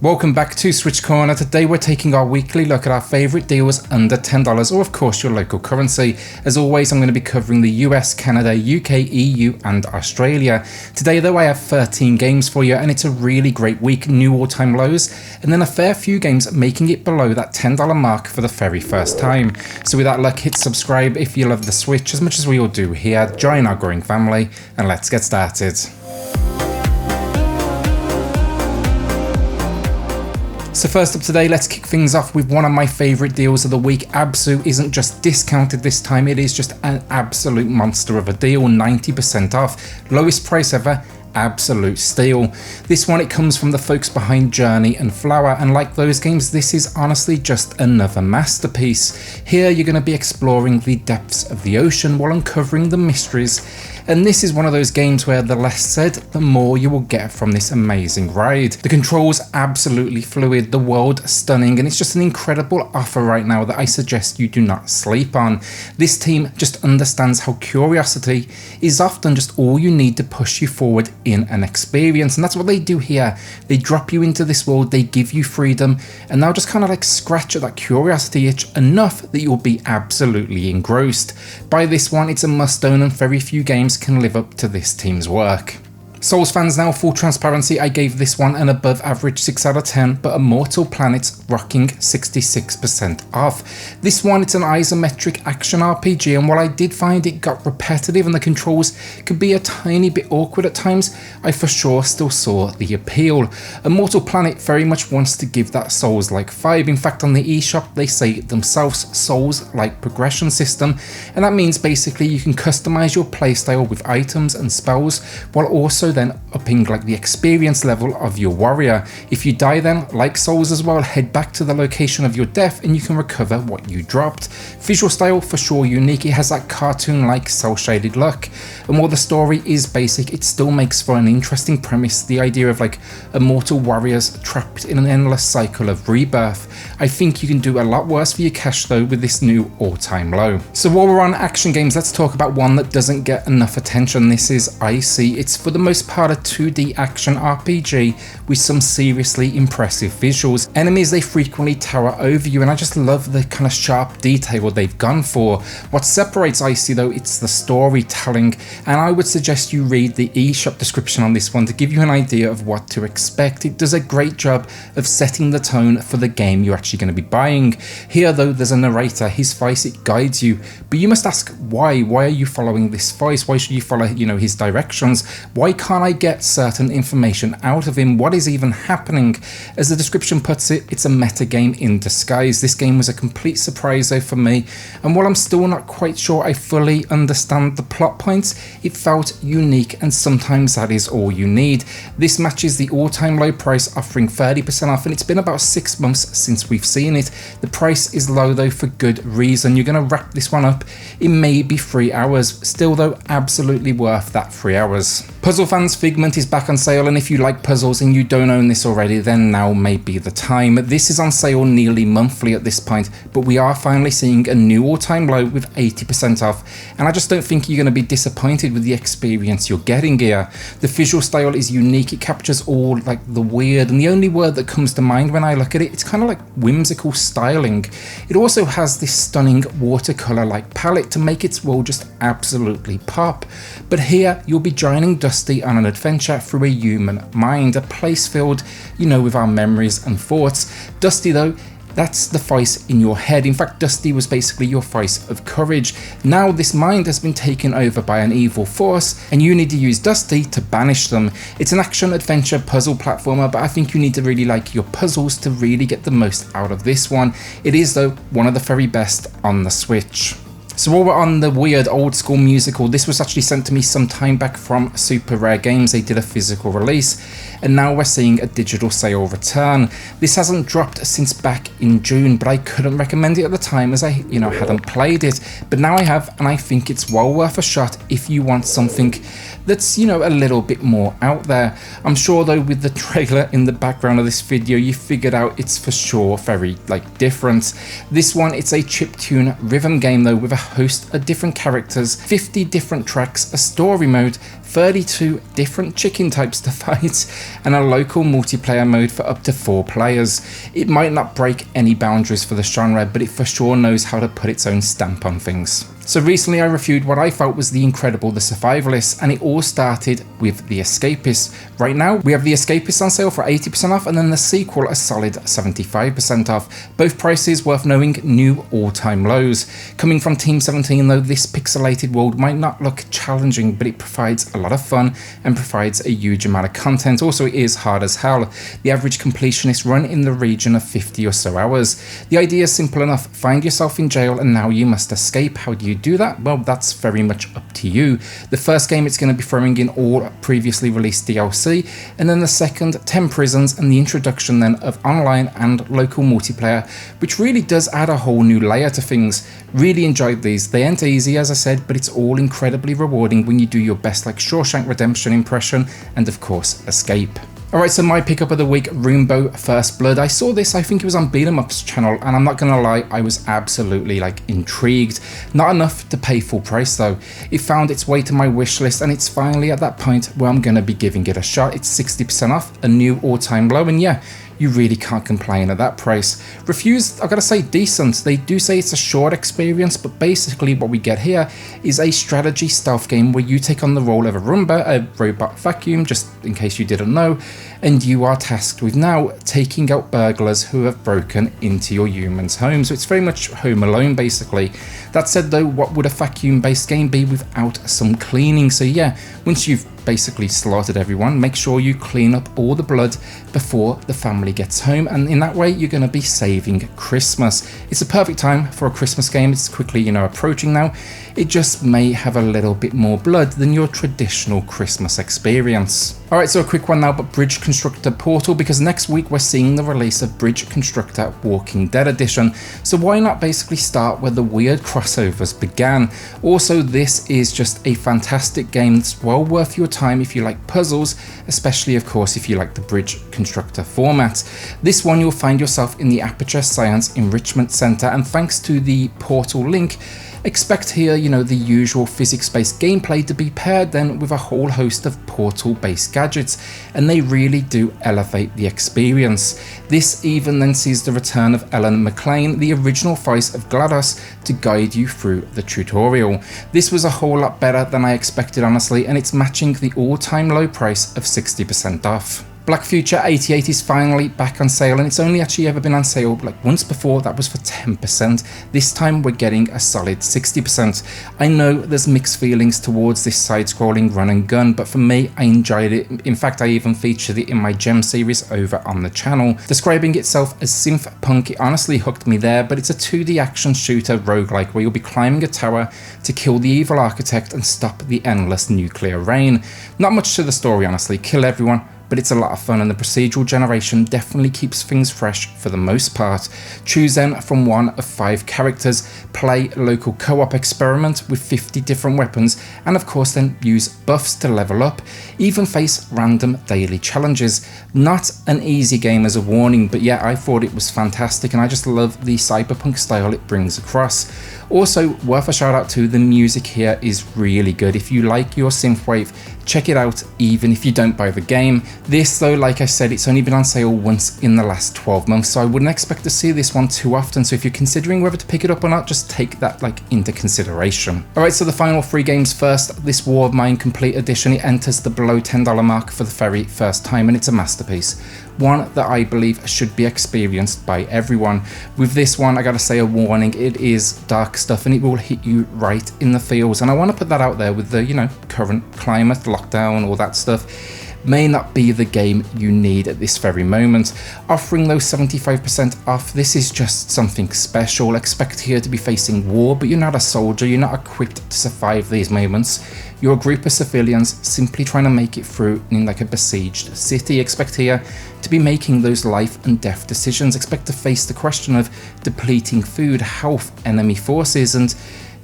Welcome back to SwitchCorner. Today we're taking our weekly look at our favourite deals under $10 or of course your local currency. As always, I'm going to be covering the US, Canada, UK, EU and Australia. Today though I have 13 games for you and it's a really great week, new all-time lows and then a fair few games making it below that $10 mark for the very first time. So with that luck, hit subscribe if you love the Switch as much as we all do here, join our growing family and let's get started. So first up today, let's kick things off with one of my favourite deals of the week. Abzû isn't just discounted this time, it is just an absolute monster of a deal, 90% off, lowest price ever, absolute steal. This one, it comes from the folks behind Journey and Flower, and like those games, this is honestly just another masterpiece. Here you're going to be exploring the depths of the ocean while uncovering the mysteries, and this is one of those games where the less said, the more you will get from this amazing ride. The controls absolutely fluid, the world stunning, and it's just an incredible offer right now that I suggest you do not sleep on. This team just understands how curiosity is often just all you need to push you forward in an experience, and that's what they do here. They drop you into this world, they give you freedom, and they'll just kind of like scratch at that curiosity itch enough that you'll be absolutely engrossed. By this one, it's a must own and very few games can live up to this team's work. Souls fans now, full transparency, I gave this one an above average 6 out of 10, but Immortal Planet's rocking 66% off. This one, it's an isometric action RPG, and while I did find it got repetitive and the controls could be a tiny bit awkward at times, I for sure still saw the appeal. Immortal Planet very much wants to give that Souls-like vibe. In fact, on the eShop, they say it themselves, Souls-like progression system, and that means basically you can customize your playstyle with items and spells, while also then upping like the experience level of your warrior. If you die then, like Souls as well, head back to the location of your death and you can recover what you dropped. Visual style for sure unique, it has that cartoon-like cel-shaded look, and while the story is basic, it still makes for an interesting premise, the idea of like immortal warriors trapped in an endless cycle of rebirth. I think you can do a lot worse for your cash though with this new all-time low. So while we're on action games, let's talk about one that doesn't get enough attention. This is ICEY. It's for the most part a 2D action RPG with some seriously impressive visuals. Enemies, they frequently tower over you, and I just love the kind of sharp detail they've gone for. What separates ICEY though, it's the storytelling, and I would suggest you read the eShop description on this one to give you an idea of what to expect. It does a great job of setting the tone for the game you're actually going to be buying. Here though, there's a narrator, his voice, it guides you, but you must ask why are you following this voice? Why should you follow, his directions? Why can't I get certain information out of him? What is even happening? As the description puts it, it's a meta game in disguise. This game was a complete surprise though for me, and while I'm still not quite sure I fully understand the plot points, it felt unique, and sometimes that is all you need. This matches the all-time low price, offering 30% off, and it's been about 6 months since we've seen it. The price is low though for good reason. You're going to wrap this one up in maybe 3 hours. Still though, absolutely worth that 3 hours. Puzzle fans, Figment is back on sale, and if you like puzzles and you don't own this already, then now may be the time. This is on sale nearly monthly at this point, but we are finally seeing a new all-time low with 80% off, and I just don't think you're going to be disappointed with the experience you're getting here. The visual style is unique, it captures all like the weird, and the only word that comes to mind when I look at it, it's kind of like whimsical styling. It also has this stunning watercolor-like palette to make its world just absolutely pop. But here you'll be joining Dusty on an adventure through a human mind, a place filled, with our memories and thoughts. Dusty though, that's the voice in your head. In fact, Dusty was basically your voice of courage. Now this mind has been taken over by an evil force, and you need to use Dusty to banish them. It's an action adventure puzzle platformer, but I think you need to really like your puzzles to really get the most out of this one. It is though one of the very best on the Switch. So while we're on the weird old school musical, this was actually sent to me some time back from Super Rare Games. They did a physical release, and now we're seeing a digital sale return. This hasn't dropped since back in June, but I couldn't recommend it at the time as I, hadn't played it. But now I have, and I think it's well worth a shot if you want something that's, a little bit more out there. I'm sure though with the trailer in the background of this video, you figured out it's for sure very different. This one, it's a chiptune rhythm game though with a host of different characters, 50 different tracks, a story mode, 32 different chicken types to fight, and a local multiplayer mode for up to 4 players. It might not break any boundaries for the genre, but it for sure knows how to put its own stamp on things. So recently I reviewed what I felt was the incredible The Survivalists, and it all started with The Escapists. Right now we have The Escapists on sale for 80% off, and then the sequel a solid 75% off. Both prices worth knowing, new all-time lows. Coming from Team 17 though, this pixelated world might not look challenging, but it provides a lot of fun and provides a huge amount of content. Also, it is hard as hell. The average completionist run in the region of 50 or so hours. The idea is simple enough: find yourself in jail and now you must escape. How do you do that? Well, that's very much up to you. The first game, it's going to be throwing in all previously released DLC, and then the second, 10 prisons, and the introduction then of online and local multiplayer, which really does add a whole new layer to things. Really enjoyed these. They ain't easy, as I said, but it's all incredibly rewarding when you do your best, like Shawshank Redemption impression, and of course Escape. Alright, so my pickup of the week, Roombo First Blood. I saw this, I think it was on Beat 'em Up's channel, and I'm not gonna lie, I was absolutely intrigued. Not enough to pay full price though. It found its way to my wish list, and it's finally at that point where I'm gonna be giving it a shot. It's 60% off, a new all-time low, and yeah, you really can't complain at that price. Reviews, I gotta say, decent. They do say it's a short experience, but basically what we get here is a strategy stealth game where you take on the role of a Roomba, a robot vacuum, just in case you didn't know, and you are tasked with now taking out burglars who have broken into your humans' home. So it's very much Home Alone, basically. That said though, what would a vacuum-based game be without some cleaning? So yeah, once you've basically slaughtered everyone, make sure you clean up all the blood before the family gets home, and in that way you're going to be saving Christmas. It's a perfect time for a Christmas game. It's quickly, approaching now. It just may have a little bit more blood than your traditional Christmas experience. Alright, so a quick one now, but Bridge Constructor Portal, because next week we're seeing the release of Bridge Constructor Walking Dead Edition, so why not basically start where the weird crossovers began? Also, this is just a fantastic game that's well worth your time if you like puzzles, especially of course if you like the Bridge Constructor format. This one you'll find yourself in the Aperture Science Enrichment Center, and thanks to the Portal link, expect here, the usual physics-based gameplay to be paired then with a whole host of Portal-based gadgets, and they really do elevate the experience. This even then sees the return of Ellen McLean, the original voice of GLaDOS, to guide you through the tutorial. This was a whole lot better than I expected, honestly, and it's matching the all-time low price of 60% off. Black Future 88 is finally back on sale, and it's only actually ever been on sale once before. That was for 10%. This time we're getting a solid 60%. I know there's mixed feelings towards this side-scrolling run and gun, but for me, I enjoyed it. In fact, I even featured it in my Gem series over on the channel. Describing itself as synth punk, it honestly hooked me there, but it's a 2D action shooter roguelike where you'll be climbing a tower to kill the evil architect and stop the endless nuclear rain. Not much to the story, honestly. Kill everyone, but it's a lot of fun, and the procedural generation definitely keeps things fresh for the most part. Choose then from one of 5 characters, play local co-op experiment with 50 different weapons, and of course then use buffs to level up, even face random daily challenges. Not an easy game as a warning, but yeah, I thought it was fantastic, and I just love the cyberpunk style it brings across. Also, worth a shout out to, the music here is really good. If you like your synthwave, check it out even if you don't buy the game. This though, like I said, it's only been on sale once in the last 12 months, so I wouldn't expect to see this one too often, so if you're considering whether to pick it up or not, just take that into consideration. Alright, so the final 3 games first. This War of Mine Complete Edition, it enters the below $10 mark for the very first time, and it's a masterpiece. One that I believe should be experienced by everyone. With this one, I gotta say a warning, it is dark stuff and it will hit you right in the feels, and I want to put that out there with the, current climate, lockdown, all that stuff. May not be the game you need at this very moment. Offering those 75% off, this is just something special. Expect here to be facing war, but you're not a soldier, you're not equipped to survive these moments. You're a group of civilians simply trying to make it through in a besieged city. Expect here to be making those life and death decisions. Expect to face the question of depleting food, health, enemy forces, and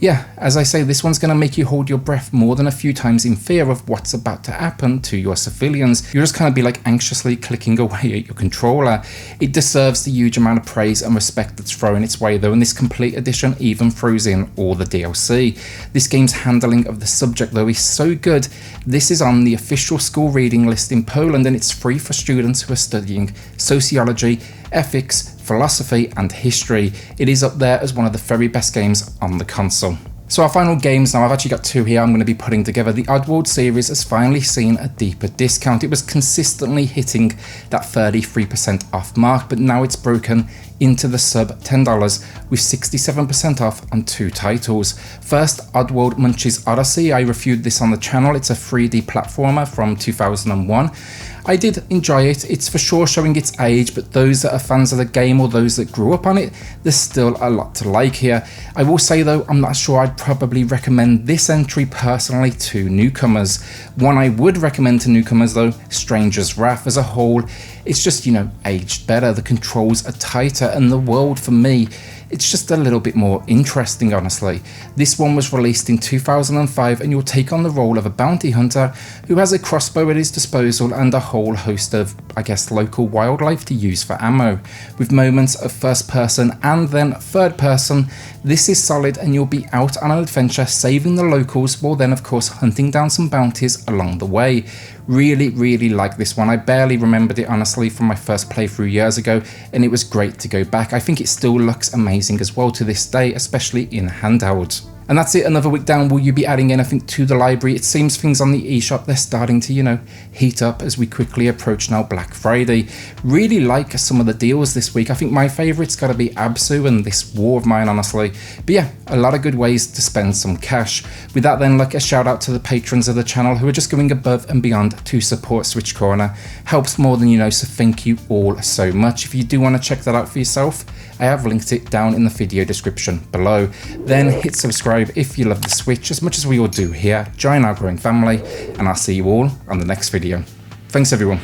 Yeah, as I say, this one's going to make you hold your breath more than a few times in fear of what's about to happen to your civilians. You'll just kind of be like anxiously clicking away at your controller. It deserves the huge amount of praise and respect that's thrown its way though, and this complete edition even throws in all the DLC. This game's handling of the subject though is so good. This is on the official school reading list in Poland, and it's free for students who are studying sociology, ethics, philosophy and history. It is up there as one of the very best games on the console. So our final games now, I've actually got two here I'm going to be putting together. The Oddworld series has finally seen a deeper discount. It was consistently hitting that 33% off mark, but now it's broken into the sub $10 with 67% off on two titles. First, Oddworld Munch's Oddysee. I reviewed this on the channel. It's a 3D platformer from 2001. I did enjoy it. It's for sure showing its age, but those that are fans of the game or those that grew up on it, there's still a lot to like here. I will say though, I'm not sure I'd probably recommend this entry personally to newcomers. One I would recommend to newcomers though, Stranger's Wrath as a whole. It's just, you know, aged better, the controls are tighter, and the world for me, it's just a little bit more interesting, honestly. This one was released in 2005 and you'll take on the role of a bounty hunter who has a crossbow at his disposal and a whole host of, I guess, local wildlife to use for ammo. With moments of first person and then third person, this is solid and you'll be out on an adventure saving the locals while then of course hunting down some bounties along the way. Really like this one. I barely remembered it honestly from my first playthrough years ago, and it was great to go back. I think it still looks amazing as well to this day, especially in handheld. And that's it, another week down. Will you be adding anything to the library? It seems things on the eShop, they're starting to, you know, heat up as we quickly approach now Black Friday. Really like some of the deals this week. I think my favourite's got to be Abzû and this war of mine, honestly. But yeah, a lot of good ways to spend some cash. With that then, like a shout out to the patrons of the channel who are just going above and beyond to support SwitchCorner. Helps more than you know, so thank you all so much. If you do want to check that out for yourself, I have linked it down in the video description below. Then hit subscribe if you love the Switch as much as we all do here. Join our growing family, and I'll see you all on the next video. Thanks everyone.